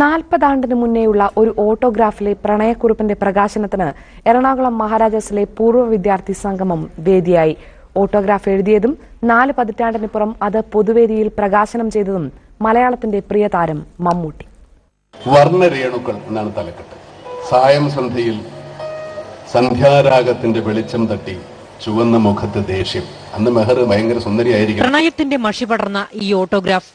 40 മുന്നേയുള്ള ഒരു ഓട്ടോഗ്രാഫിലെ പ്രണയക്കുറിപ്പിന്റെ പ്രകാശനത്തിന് എറണാകുളം മഹാരാജാസിലെ പൂർവ്വ വിദ്യാർത്ഥി സംഗമം വേദിയായി. ഓട്ടോഗ്രാഫ് എഴുതിയതും 4 പതിറ്റാണ്ടിനിപ്പുറം അത് പൊതുവേദിയിൽ പ്രകാശനം ചെയ്തതും മലയാളത്തിന്റെ പ്രിയതാരം മമ്മൂട്ടി. വർണ്ണരേണുക്കൾ എന്നാണ് തലക്കെട്ട്. സായം സന്ധ്യയിൽ സന്ധ്യാരാഗത്തിന്റെ വെളിച്ചം തട്ടി ചുവന്ന മുഖത്ത് ദേഷ്യം. അന്ന് മെഹർ ഭയങ്കര സുന്ദരിയായിരിക്കും. പ്രണയത്തിന്റെ മഷി പടർന്ന ഈ ഓട്ടോഗ്രാഫ്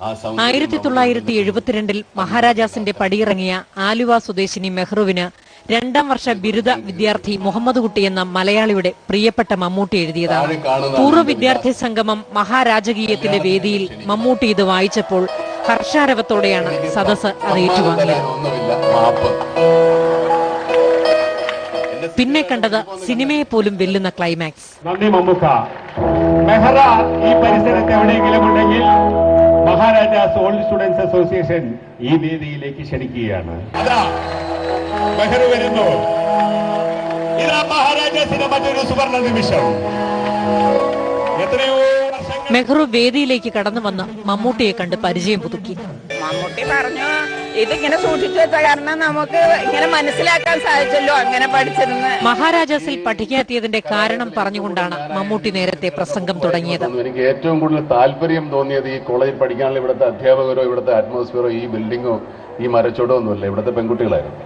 1972 മഹാരാജാസിന്റെ പടിയിറങ്ങിയ ആലുവ സ്വദേശിനി മെഹ്റുവിന് 2ാം വർഷ ബിരുദ വിദ്യാർത്ഥി മുഹമ്മദ് കുട്ടി എന്ന മലയാളിയുടെ പ്രിയപ്പെട്ട മമ്മൂട്ടി എഴുതിയതാണ്. പൂർവ്വ വിദ്യാർത്ഥി സംഗമം മഹാരാജകീയത്തിന്റെ വേദിയിൽ മമ്മൂട്ടി ഇത് വായിച്ചപ്പോൾ ഹർഷാരവത്തോടെയാണ് സദസ് അത് ഏറ്റുവാങ്ങിയത്. പിന്നെ കണ്ടത് സിനിമയെ പോലും വെല്ലുന്ന ക്ലൈമാക്സ്. നന്ദി മമ്മൂക്ക. മെഹ്റ ഈ പരിസരത്ത് എവിടെയെങ്കിലും ഉണ്ടെങ്കിൽ മഹാരാജാസ് ഓൾഡ് സ്റ്റുഡൻസ് അസോസിയേഷൻ ഈ വേദിയിലേക്ക് ക്ഷണിക്കുകയാണ്. അതാ മെഹ്റ വരുന്നു. ഇതാ മഹാരാജാസിന്റെ മറ്റൊരു സുവർണ നിമിഷം. എത്രയോ മെഹ്റു വേദിയിലേക്ക് കടന്നു വന്ന് മമ്മൂട്ടിയെ കണ്ട് പരിചയം പുതുക്കി. മമ്മൂട്ടി പറഞ്ഞു, ഇതിങ്ങനെ സൂക്ഷിച്ചു വെച്ച കാരണം നമുക്ക് ഇങ്ങനെ മനസ്സിലാക്കാൻ സാധിച്ചല്ലോ, അങ്ങനെ പഠിച്ചിരുന്ന്. മഹാരാജാസിൽ പഠിക്കാത്തിയതിന്റെ കാരണം പറഞ്ഞുകൊണ്ടാണ് മമ്മൂട്ടി നേരത്തെ പ്രസംഗം തുടങ്ങിയത്. എനിക്ക് ഏറ്റവും കൂടുതൽ താല്പര്യം തോന്നിയത് ഈ കോളേജിൽ പഠിക്കാനുള്ള ഇവിടുത്തെ അധ്യാപകരോ ഇവിടുത്തെ അറ്റ്മോസ്ഫിയറോ ഈ ബിൽഡിങ്ങോ ഈ മരച്ചോടോ ഒന്നുമല്ല, ഇവിടുത്തെ പെൺകുട്ടികളായിരുന്നു.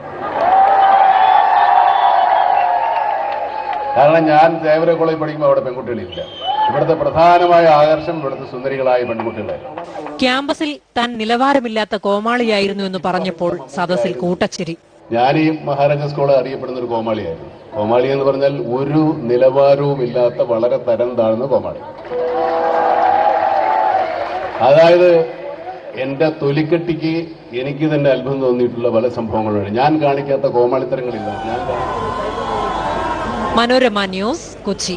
കാരണം ഞാൻ ദേവര കോളേജിൽ പഠിക്കുമ്പോൾ അവിടെ പെൺകുട്ടികളില്ല. ഇവിടുത്തെ പ്രധാനമായ ആകർഷണം ഇവിടുത്തെ സുന്ദരികളായ പെൺകുട്ടികളായിരുന്നു. ക്യാമ്പസിൽ താൻ നിലവാരമില്ലാത്ത കോമാളിയായിരുന്നു എന്ന് പറഞ്ഞപ്പോൾ സദസ്സിൽ കൂട്ടച്ചിരി. ഞാൻ ഈ മഹാരാജാസ് കോളേജ് അറിയപ്പെടുന്ന ഒരു കോമാളിയായിരുന്നു. കോമാളി എന്ന് പറഞ്ഞാൽ ഒരു നിലവാരവും ഇല്ലാത്ത വളരെ തരം താഴ്ന്ന കോമാളി. അതായത് എന്റെ തൊലിക്കെട്ടിക്ക് എനിക്ക് തന്നെ അത്ഭുതം തോന്നിയിട്ടുള്ള പല സംഭവങ്ങളുണ്ട്. ഞാൻ കാണിക്കാത്ത കോമാളിത്തരങ്ങളില്ല. മനോരമ ന്യൂസ്, കൊച്ചി.